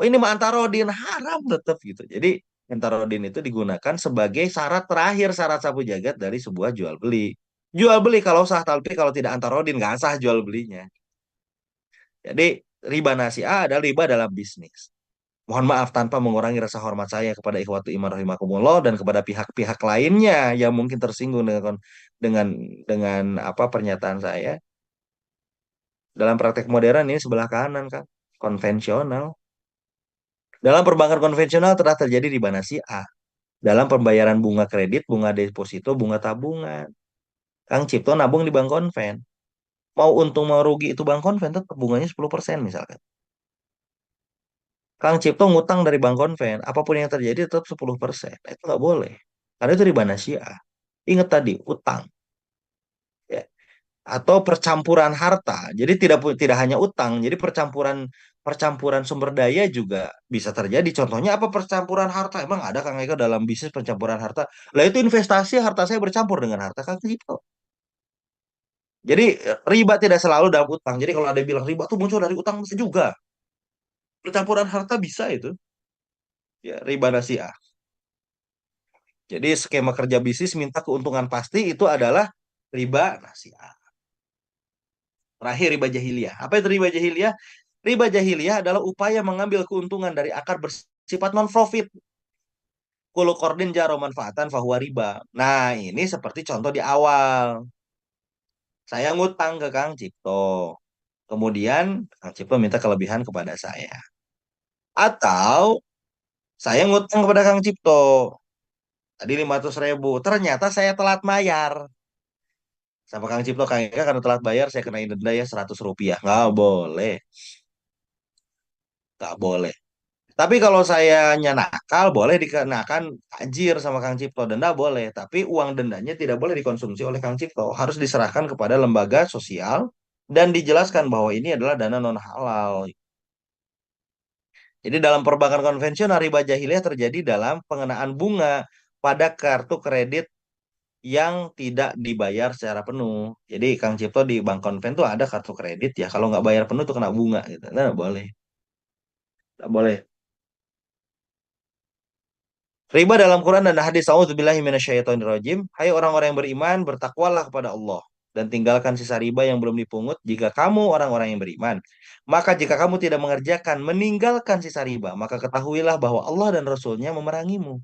Oh ini mah antarodin haram tetap gitu. Jadi antarodin itu digunakan sebagai syarat terakhir syarat sapu jagat dari sebuah jual beli. Jual beli kalau sah tapi kalau tidak antarodin nggak sah jual belinya. Jadi Riba nasi'ah adalah riba dalam bisnis. Mohon maaf tanpa mengurangi rasa hormat saya kepada ikhwatu iman rahimakumullah dan kepada pihak-pihak lainnya yang mungkin tersinggung dengan dengan apa pernyataan saya. Dalam praktek modern ini sebelah kanan kan, konvensional. Dalam perbankan konvensional telah terjadi riba nasi'ah. Dalam pembayaran bunga kredit, bunga deposito, bunga tabungan. Kang Cipto nabung di bank konven. Mau untung mau rugi itu bank konven tetap bunganya 10% misalkan. Kang Cipto ngutang dari bank konven, apapun yang terjadi tetap 10%. Itu nggak boleh. Karena itu riba nasi'ah. Ingat tadi, utang. Ya. Atau percampuran harta. Jadi tidak hanya utang, jadi percampuran percampuran sumber daya juga bisa terjadi. Contohnya apa percampuran harta? Emang ada Kang Eka dalam bisnis percampuran harta? Lah itu investasi harta saya bercampur dengan harta Kang Cipto. Jadi riba tidak selalu dalam utang. Jadi kalau ada yang bilang riba tuh muncul dari utang bisa juga. Percampuran harta bisa itu. Ya, riba nasiah. Jadi skema kerja bisnis minta keuntungan pasti itu adalah riba nasiah. Terakhir riba jahiliyah. Apa itu riba jahiliyah? Riba jahiliyah adalah upaya mengambil keuntungan dari akar bersifat non-profit. Kulu kordin jaro manfaatan fahuwa riba. Nah, ini seperti contoh di awal. Saya ngutang ke Kang Cipto. Kemudian Kang Cipto minta kelebihan kepada saya. Atau saya ngutang kepada Kang Cipto. Tadi 500.000. Ternyata saya telat bayar. Sama Kang Cipto, Kang Eka karena telat bayar, saya kenain denda ya Rp100. Nggak boleh. Nggak boleh. Tapi kalau saya nakal, boleh dikenakan ajir sama Kang Cipto. Denda boleh. Tapi uang dendanya tidak boleh dikonsumsi oleh Kang Cipto. Harus diserahkan kepada lembaga sosial dan dijelaskan bahwa ini adalah dana non halal. Jadi dalam perbankan konvensional riba jahiliyah terjadi dalam pengenaan bunga pada kartu kredit yang tidak dibayar secara penuh. Jadi Kang Cipto di bank konven tuh ada kartu kredit ya. Kalau nggak bayar penuh tuh kena bunga gitu. Nah, nggak boleh. Nggak boleh. Riba dalam Quran dan hadis A'udzubillahi minasyaitonirrajim. Hai orang-orang yang beriman, bertakwalah kepada Allah dan tinggalkan sisa riba yang belum dipungut jika kamu orang-orang yang beriman. Maka jika kamu tidak mengerjakan, meninggalkan sisa riba, maka ketahuilah bahwa Allah dan Rasul-Nya memerangimu.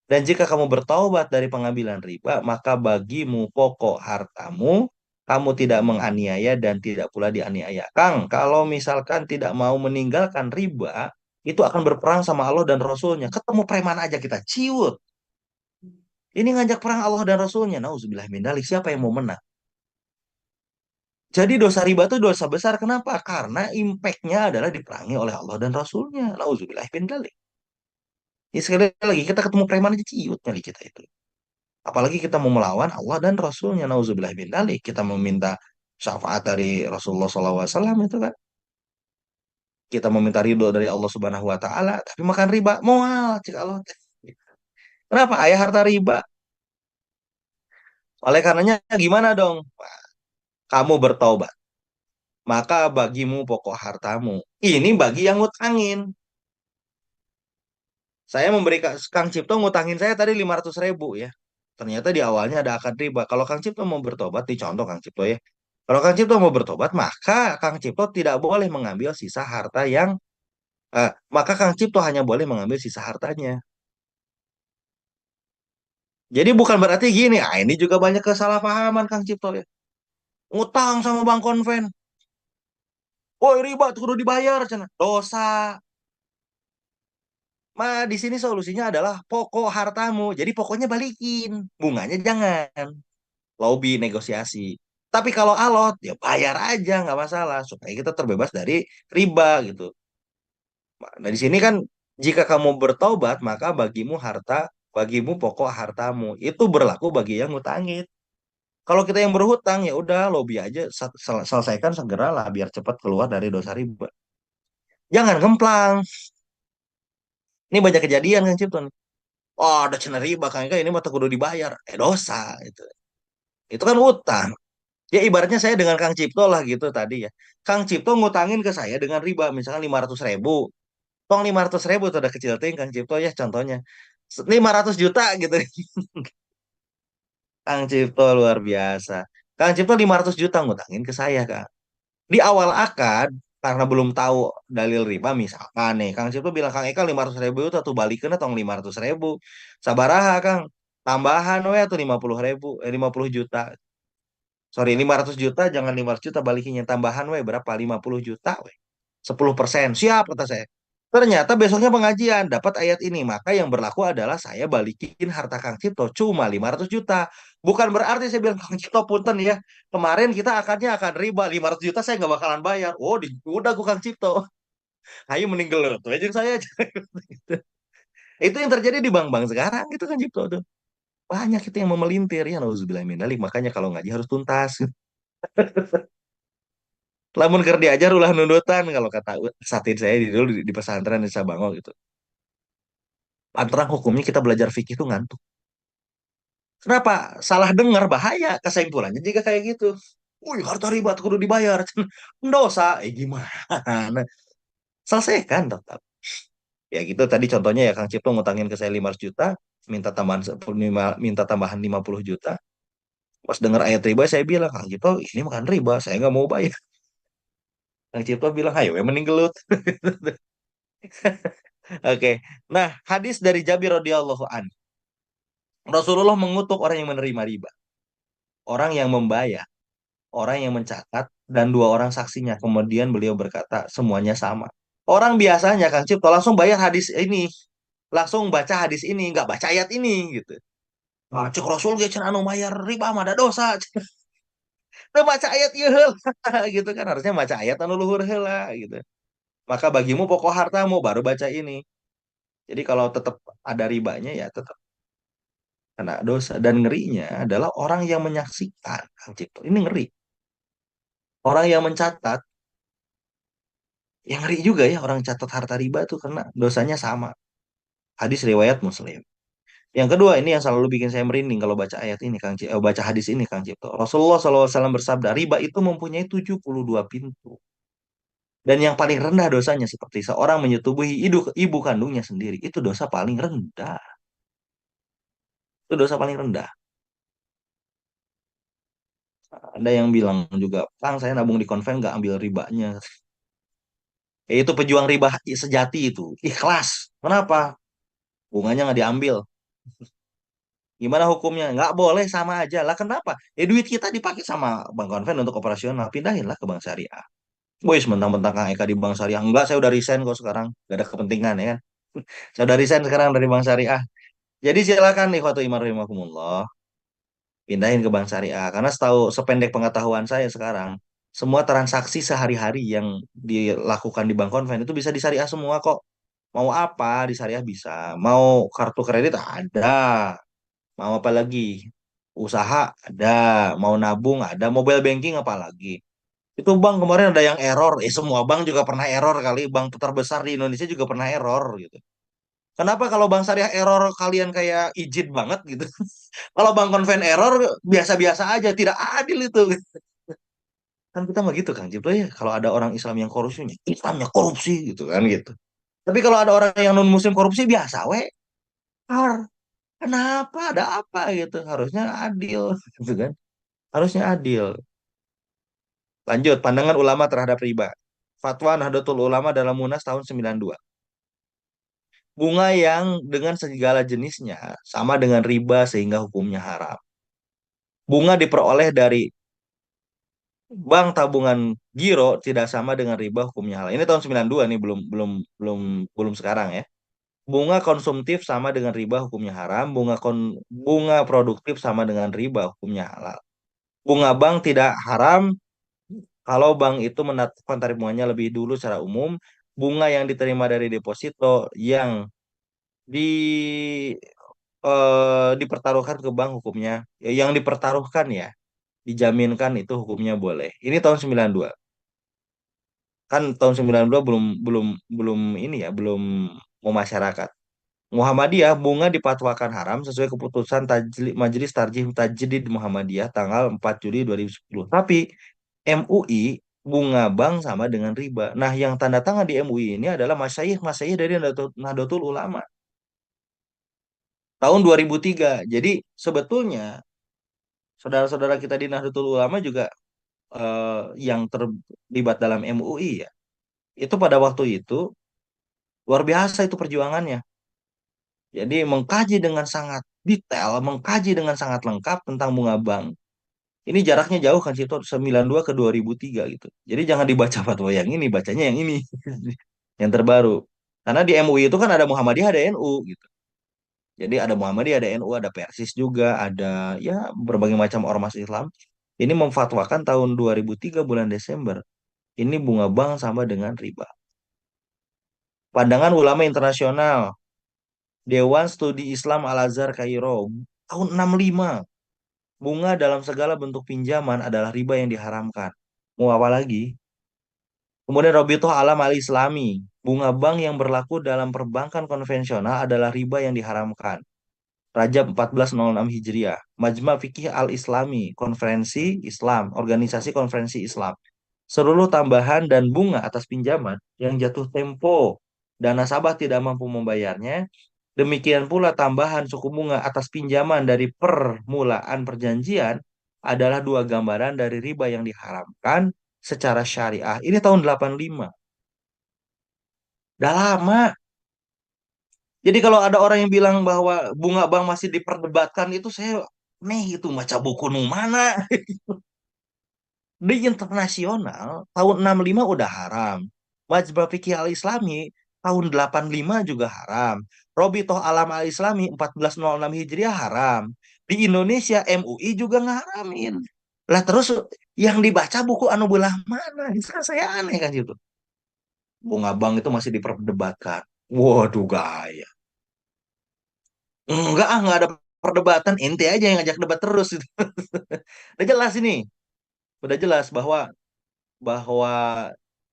Dan jika kamu bertaubat dari pengambilan riba, maka bagimu pokok hartamu, kamu tidak menganiaya dan tidak pula dianiaya. Kang, kalau misalkan tidak mau meninggalkan riba, itu akan berperang sama Allah dan Rasulnya. Ketemu preman aja kita ciut. Ini ngajak perang Allah dan Rasulnya. Nauzubillah min dzalik. Siapa yang mau menang? Jadi dosa riba itu dosa besar. Kenapa? Karena impactnya adalah diperangi oleh Allah dan Rasulnya. Nauzubillah min dzalik. Ya, sekali lagi kita ketemu preman aja ciut nyali kita itu. Apalagi kita mau melawan Allah dan Rasulnya. Nauzubillah min dzalik. Kita meminta syafaat dari Rasulullah SAW itu kan. Kita meminta ridho dari Allah Subhanahu Wa Taala. Tapi makan riba. Mual. Cik Allah. Kenapa? Ayah harta riba. Oleh karenanya gimana dong? Kamu bertaubat. Maka bagimu pokok hartamu. Ini bagi yang ngutangin. Saya memberi Kang Cipto ngutangin saya tadi 500.000 ya. Ternyata di awalnya ada akad riba. Kalau Kang Cipto mau bertobat, dicontoh Kang Cipto ya. Kalau Kang Cipto mau bertobat, maka Kang Cipto tidak boleh mengambil sisa harta yang, maka Kang Cipto hanya boleh mengambil sisa hartanya. Jadi bukan berarti gini, ini juga banyak kesalahpahaman Kang Cipto ya. Ngutang sama Bank Konven. Woi riba tuh kudu dibayar, cenah. Dosa. Di sini solusinya adalah pokok hartamu. Jadi pokoknya balikin. Bunganya jangan. Lobby, negosiasi. Tapi kalau alot, ya bayar aja, nggak masalah. Supaya kita terbebas dari riba gitu. Nah, di sini kan, jika kamu bertobat, maka bagimu pokok hartamu. Itu berlaku bagi yang ngutangin. Kalau kita yang berhutang, ya udah, lobby aja, selesaikan segeralah, biar cepat keluar dari dosa riba. Jangan gemplang. Ini banyak kejadian kan, Cipto. Oh, ada cena riba, kan ini mata kudu dibayar. Dosa. Itu kan utang. Ya ibaratnya saya dengan Kang Cipto lah gitu tadi ya. Kang Cipto ngutangin ke saya dengan riba misalkan 500.000. Tong 500.000 itu udah kecil ting Kang Cipto ya contohnya. 500 juta gitu. Kang Cipto luar biasa. Kang Cipto 500 juta ngutangin ke saya Kang. Di awal akad, karena belum tahu dalil riba, misalkan nih Kang Cipto bilang Kang Eka 500.000 itu atau balikin atau 500.000, sabaraha Kang, tambahan we atau 50.000, 50 juta, sorry 500 juta, jangan 500 juta balikinnya, tambahan we berapa, 50 juta we, 10%, siap kata saya. Ternyata besoknya pengajian dapat ayat ini, maka yang berlaku adalah saya balikin harta Kang Cipto cuma 500 juta. Bukan berarti saya bilang Kang Cipto punten ya, kemarin kita akadnya akan riba 500 juta saya nggak bakalan bayar. Oh, udah gue Kang Cipto. Ayo meninggal tuh aja saya. Itu yang terjadi di bank-bank sekarang gitu kan Cipto tuh. Banyak itu yang mau melintir ya, nauzubillah min dzalik. Makanya kalau ngaji harus tuntas. Lamun keur diajar ulah nundutan kalau kata satid saya di dulu di pesantren di Sabango gitu. Antara hukumnya kita belajar fikih itu ngantuk. Kenapa? Salah dengar bahaya kesimpulannya jika kayak gitu. Wih, harta riba kudu dibayar. Dosa. Gimana? Selesaikan tetap. Ya gitu tadi contohnya ya Kang Cipto ngutangin ke saya 500 juta, minta tambahan minta tambahan 50 juta. Pas dengar ayat riba saya bilang, Kang Cipto ini bukan riba, saya nggak mau bayar. Kang Cipto bilang, ayo we mending gelut. Oke. Nah, hadis dari Jabir radhiyallahu an. Rasulullah mengutuk orang yang menerima riba, orang yang membayar, orang yang mencatat, dan dua orang saksinya. Kemudian beliau berkata, semuanya sama. Orang biasanya, Kang Cipto, langsung bayar hadis ini. Langsung baca hadis ini, nggak baca ayat ini, gitu. Ah, cek Rasul ge cenah anu mayar riba mah ada dosa. Teu baca ayat ieu heula gitu kan. Harusnya baca ayat anu luhur heula gitu. Maka bagimu pokok hartamu baru baca ini. Jadi kalau tetap ada ribanya ya tetap kena dosa. Dan ngerinya adalah orang yang menyaksikan, Kang Cipto. Ini ngeri. Orang yang mencatat, yang ngeri juga ya orang catat harta riba tuh karena dosanya sama. Hadis riwayat Muslim. Yang kedua ini yang selalu bikin saya merinding kalau baca ayat ini Kang Cipto, baca hadis ini Kang Cipto. Rasulullah SAW bersabda, riba itu mempunyai 72 pintu. Dan yang paling rendah dosanya seperti seorang menyetubuhi ibu kandungnya sendiri. Itu dosa paling rendah. Itu dosa paling rendah. Ada yang bilang juga, Kang saya nabung di konven nggak ambil ribanya. Itu pejuang riba sejati itu. Ikhlas. Kenapa? Bunganya nggak diambil. Gimana hukumnya? Nggak boleh sama aja. Lah kenapa? Ya duit kita dipakai sama bank konven untuk operasional. Pindahinlah ke bank syariah. Boy, mentang-mentang Kang Eka di bank syariah. Enggak, saya udah resign kok sekarang. Gak ada kepentingan ya kan. Saya udah resign sekarang dari bank syariah. Jadi silakan nih waktu imar rahimakumullah pindahin ke bank syariah. Karena setahu sependek pengetahuan saya sekarang, semua transaksi sehari-hari yang dilakukan di bank konven itu bisa di syariah semua kok. Mau apa di syariah bisa. Mau kartu kredit ada. Mau apa lagi? Usaha ada. Mau nabung ada. Mobile banking apalagi. Itu bank kemarin ada yang error. Semua bank juga pernah error kali. Bank terbesar di Indonesia juga pernah error gitu. Kenapa kalau bank syariah error kalian kayak izin banget gitu? Kalau bank konven error biasa-biasa aja, tidak adil itu. Kan kita mah gitu kan, Cipto ya. Kalau ada orang Islam yang korupsinya, Islamnya korupsi gitu kan gitu. Tapi kalau ada orang yang non Muslim korupsi biasa, har. Kenapa? Ada apa gitu? Harusnya adil, gitu kan? Harusnya adil. Lanjut, pandangan ulama terhadap riba. Fatwa Nahdlatul Ulama dalam Munas tahun 92. Bunga yang dengan segala jenisnya sama dengan riba sehingga hukumnya haram. Bunga diperoleh dari bank tabungan giro tidak sama dengan riba hukumnya halal. Ini tahun 92 nih, belum belum belum belum sekarang ya. Bunga konsumtif sama dengan riba hukumnya haram, bunga produktif sama dengan riba hukumnya halal. Bunga bank tidak haram kalau bank itu menetapkan tarif bunganya lebih dulu secara umum. Bunga yang diterima dari deposito yang di dipertaruhkan ke bank hukumnya, yang dipertaruhkan ya, dijaminkan itu hukumnya boleh. Ini tahun 92. Kan tahun 92 belum belum belum ini ya, belum memasyarakat. Muhammadiyah bunga dipatwakan haram sesuai keputusan Majelis Tarjih Tajdid Muhammadiyah tanggal 4 Juli 2010. Tapi MUI bunga bank sama dengan riba. Nah, yang tanda tangan di MUI ini adalah masyayikh dari Nahdlatul Ulama tahun 2003. Jadi sebetulnya saudara-saudara kita di Nahdlatul Ulama juga yang terlibat dalam MUI ya. Itu pada waktu itu luar biasa itu perjuangannya. Jadi mengkaji dengan sangat detail, mengkaji dengan sangat lengkap tentang bunga bank. Ini jaraknya jauh kan Cito, 92 ke 2003 gitu. Jadi jangan dibaca fatwa yang ini, bacanya yang ini. Yang terbaru. Karena di MUI itu kan ada Muhammadiyah, ada NU gitu. Jadi ada Muhammadiyah, ada NU, ada Persis juga, ada ya berbagai macam ormas Islam. Ini memfatwakan tahun 2003 bulan Desember. Ini bunga bank sama dengan riba. Pandangan ulama internasional, Dewan Studi Islam Al-Azhar Kairo, tahun 65. Bunga dalam segala bentuk pinjaman adalah riba yang diharamkan. Mau apa lagi? Kemudian Robitoh Alam Al-Islami. Bunga bank yang berlaku dalam perbankan konvensional adalah riba yang diharamkan. Rajab 1406 Hijriah. Majma Fikih Al-Islami. Konferensi Islam. Organisasi Konferensi Islam. Seluruh tambahan dan bunga atas pinjaman yang jatuh tempo dan nasabah tidak mampu membayarnya. Demikian pula tambahan suku bunga atas pinjaman dari permulaan perjanjian adalah dua gambaran dari riba yang diharamkan secara syariah. Ini tahun 85. Udah lama. Jadi kalau ada orang yang bilang bahwa bunga bank masih diperdebatkan itu saya nih itu baca buku nu mana. Di internasional tahun 65 udah haram. Majma Fikih Al-Islami tahun 85 juga haram. Robitoh Alam Al-Islami 1406 Hijriah haram. Di Indonesia MUI juga ngaharamin. Lah terus yang dibaca buku anu belah mana? Itu kan saya aneh kan gitu. Bunga bank itu masih diperdebatkan. Waduh gaya. Enggak ada perdebatan. Ente aja yang ngajak debat terus. Gitu. Udah jelas ini. Udah jelas bahwa bahwa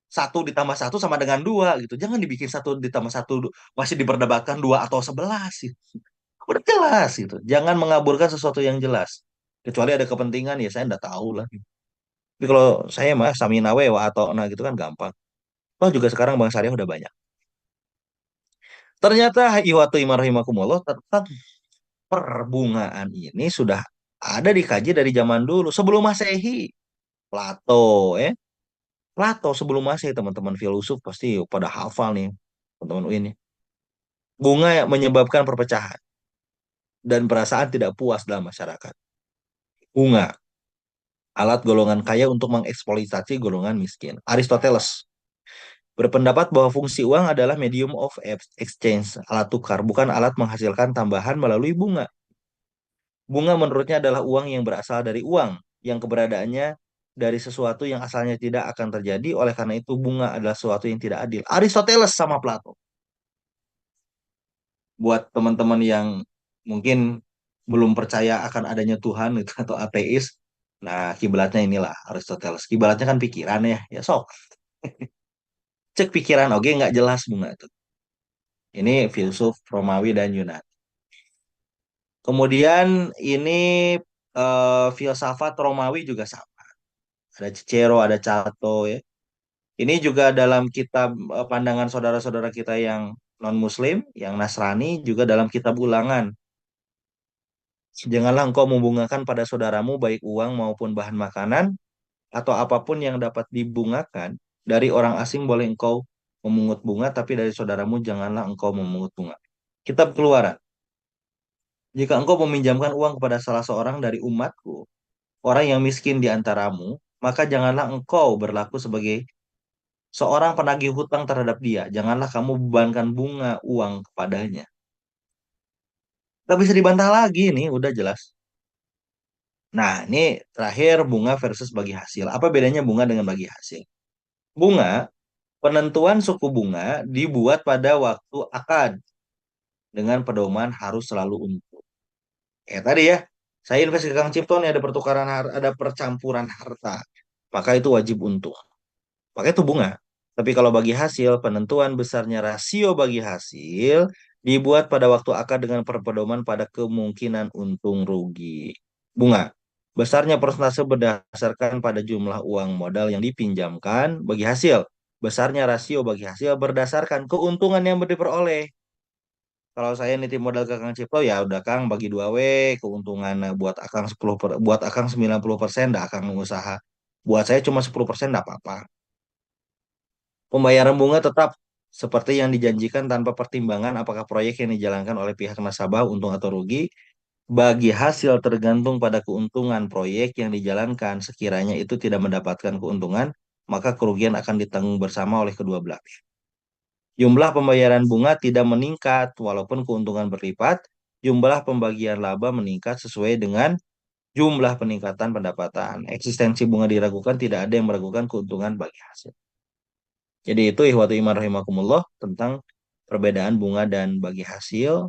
satu ditambah satu sama dengan dua gitu. Jangan dibikin satu ditambah satu masih diperdebatkan dua atau 11 gitu. Udah jelas gitu. Jangan mengaburkan sesuatu yang jelas. Kecuali ada kepentingan ya saya enggak tahu lah. Tapi kalau saya mah Saminawe wa atau nah gitu kan gampang. Toh juga sekarang Bang Syariah udah banyak. Ternyata iwatu iman rahimakumullah tentang perbungaan ini sudah ada dikaji dari zaman dulu sebelum Masehi. Plato ya. Plato sebelum Masehi teman-teman filosof pasti pada hafal nih teman-teman ini. Bunga yang menyebabkan perpecahan dan perasaan tidak puas dalam masyarakat. Bunga, alat golongan kaya untuk mengeksploitasi golongan miskin. Aristoteles berpendapat bahwa fungsi uang adalah medium of exchange, alat tukar, bukan alat menghasilkan tambahan melalui bunga. Bunga menurutnya adalah uang yang berasal dari uang, yang keberadaannya dari sesuatu yang asalnya tidak akan terjadi, oleh karena itu bunga adalah sesuatu yang tidak adil. Aristoteles sama Plato. Buat teman-teman yang mungkin belum percaya akan adanya Tuhan gitu, atau ateis, nah kiblatnya inilah Aristoteles. Kiblatnya kan pikiran ya, ya sok. Cek pikiran oke nggak jelas bunga itu. Ini filsuf Romawi dan Yunani. Kemudian ini filsafat Romawi juga sama. Ada Cicero, ada Cato ya. Ini juga dalam kitab pandangan saudara-saudara kita yang non-Muslim, yang Nasrani, juga dalam kitab ulangan. Janganlah engkau membungakan pada saudaramu baik uang maupun bahan makanan atau apapun yang dapat dibungakan. Dari orang asing boleh engkau memungut bunga, tapi dari saudaramu janganlah engkau memungut bunga. Kitab Keluaran. Jika engkau meminjamkan uang kepada salah seorang dari umatku, orang yang miskin di antaramu, maka janganlah engkau berlaku sebagai seorang penagih hutang terhadap dia. Janganlah kamu bebankan bunga uang kepadanya. Tak bisa dibantah lagi nih, udah jelas. Nah, ini terakhir bunga versus bagi hasil. Apa bedanya bunga dengan bagi hasil? Bunga, penentuan suku bunga dibuat pada waktu akad dengan pedoman harus selalu untung. Tadi ya, saya invest ke Kang Cipto nih ada pertukaran ada percampuran harta. Maka itu wajib untung. Maka itu bunga. Tapi kalau bagi hasil, penentuan besarnya rasio bagi hasil dibuat pada waktu akad dengan perpedoman pada kemungkinan untung rugi. Bunga. Besarnya persentase berdasarkan pada jumlah uang modal yang dipinjamkan bagi hasil. Besarnya rasio bagi hasil berdasarkan keuntungan yang diperoleh. Kalau saya nitip modal ke Kang Cipto ya udah Kang bagi 2W keuntungan buat Akang 10 buat Akang 90% dah Akang usaha. Buat saya cuma 10% enggak apa-apa. Pembayaran bunga tetap seperti yang dijanjikan tanpa pertimbangan apakah proyek yang dijalankan oleh pihak nasabah untung atau rugi. Bagi hasil tergantung pada keuntungan proyek yang dijalankan. Sekiranya itu tidak mendapatkan keuntungan, maka kerugian akan ditanggung bersama oleh kedua belah pihak. Jumlah pembayaran bunga tidak meningkat walaupun keuntungan berlipat. Jumlah pembagian laba meningkat sesuai dengan jumlah peningkatan pendapatan. Eksistensi bunga diragukan, tidak ada yang meragukan keuntungan bagi hasil. Jadi itu ihwatu iman rahimakumullah tentang perbedaan bunga dan bagi hasil.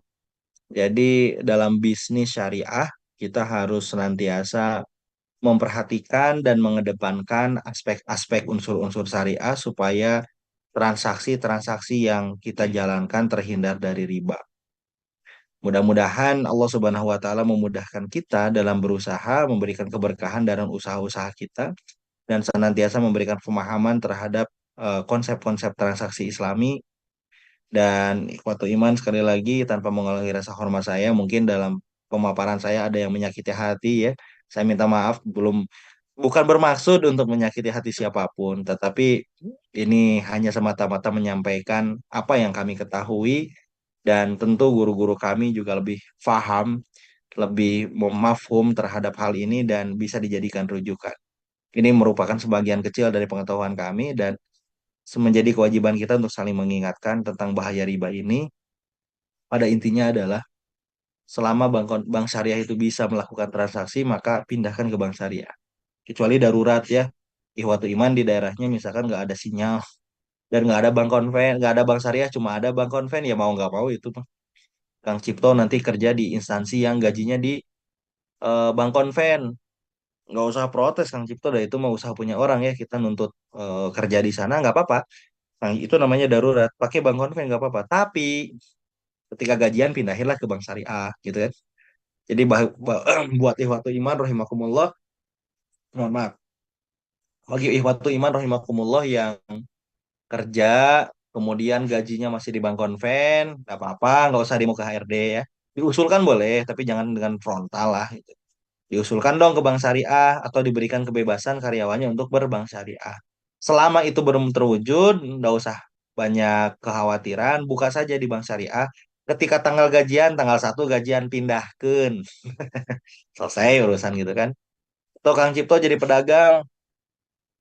Jadi dalam bisnis syariah kita harus senantiasa memperhatikan dan mengedepankan aspek-aspek unsur-unsur syariah supaya transaksi-transaksi yang kita jalankan terhindar dari riba. Mudah-mudahan Allah Subhanahu wa taala memudahkan kita dalam berusaha memberikan keberkahan dalam usaha-usaha kita dan senantiasa memberikan pemahaman terhadap konsep-konsep transaksi Islami. Dan ikhwatu iman sekali lagi tanpa mengulangi rasa hormat saya, mungkin dalam pemaparan saya ada yang menyakiti hati ya. Saya minta maaf, bukan bermaksud untuk menyakiti hati siapapun, tetapi ini hanya semata-mata menyampaikan apa yang kami ketahui dan tentu guru-guru kami juga lebih paham, lebih memafhum terhadap hal ini dan bisa dijadikan rujukan. Ini merupakan sebagian kecil dari pengetahuan kami dan menjadi kewajiban kita untuk saling mengingatkan tentang bahaya riba ini. Pada intinya adalah selama bank syariah itu bisa melakukan transaksi, maka pindahkan ke bank syariah. Kecuali darurat ya. Ihwatu iman di daerahnya misalkan nggak ada sinyal dan nggak ada bank konven, nggak ada bank syariah, cuma ada bank konven ya mau nggak mau itu mah. Kang Cipto nanti kerja di instansi yang gajinya di bank konven. Nggak usah protes Kang Cipto, dah itu mau usaha punya orang ya kita nuntut kerja di sana nggak apa-apa. Nah, itu namanya darurat. Pakai bank konven nggak apa-apa. Tapi ketika gajian pindahinlah ke bank syariah gitu kan. Jadi buat ihwatu iman rahimakumullah, mohon maaf. Bagi ihwatu iman rahimakumullah yang kerja kemudian gajinya masih di bank konven, nggak apa-apa, nggak usah demo ke HRD ya. Diusulkan boleh, tapi jangan dengan frontal lah gitu. Diusulkan dong ke bank syariah atau diberikan kebebasan karyawannya untuk berbank syariah. Selama itu belum terwujud, nggak usah banyak kekhawatiran, buka saja di bank syariah. Ketika tanggal gajian, tanggal 1 gajian pindahkan. Selesai urusan gitu kan. Atau Kang Cipto jadi pedagang,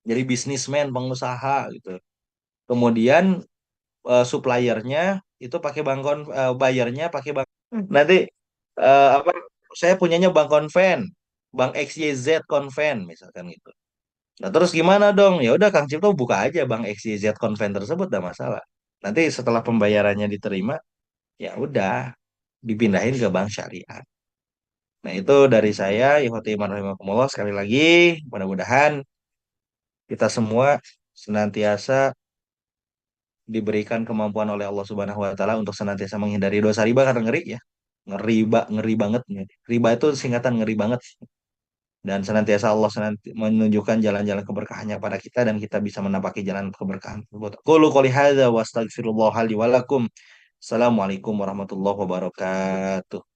jadi bisnismen, pengusaha gitu. Kemudian suppliernya itu pakai bayarnya pakai bank. Nanti apa? Saya punyanya bank konven, bank XYZ konven misalkan gitu. Nah terus gimana dong? Ya udah Kang Cipto buka aja bank XYZ konven tersebut, dah masalah. Nanti setelah pembayarannya diterima, ya udah dipindahin ke bank syariah. Nah itu dari saya, Ikhwati Iman Rahimakumullah. Sekali lagi, mudah-mudahan kita semua senantiasa diberikan kemampuan oleh Allah Subhanahu wa taala untuk senantiasa menghindari dosa riba karena ngeri ya. Ngeri banget. Riba itu singkatan ngeri banget dan senantiasa Allah menunjukkan jalan-jalan keberkahannya pada kita dan kita bisa menapaki jalan keberkahan tersebut. Qulu qouli hadza wa astaghfirullah li wa lakum. Assalamualaikum warahmatullahi wabarakatuh.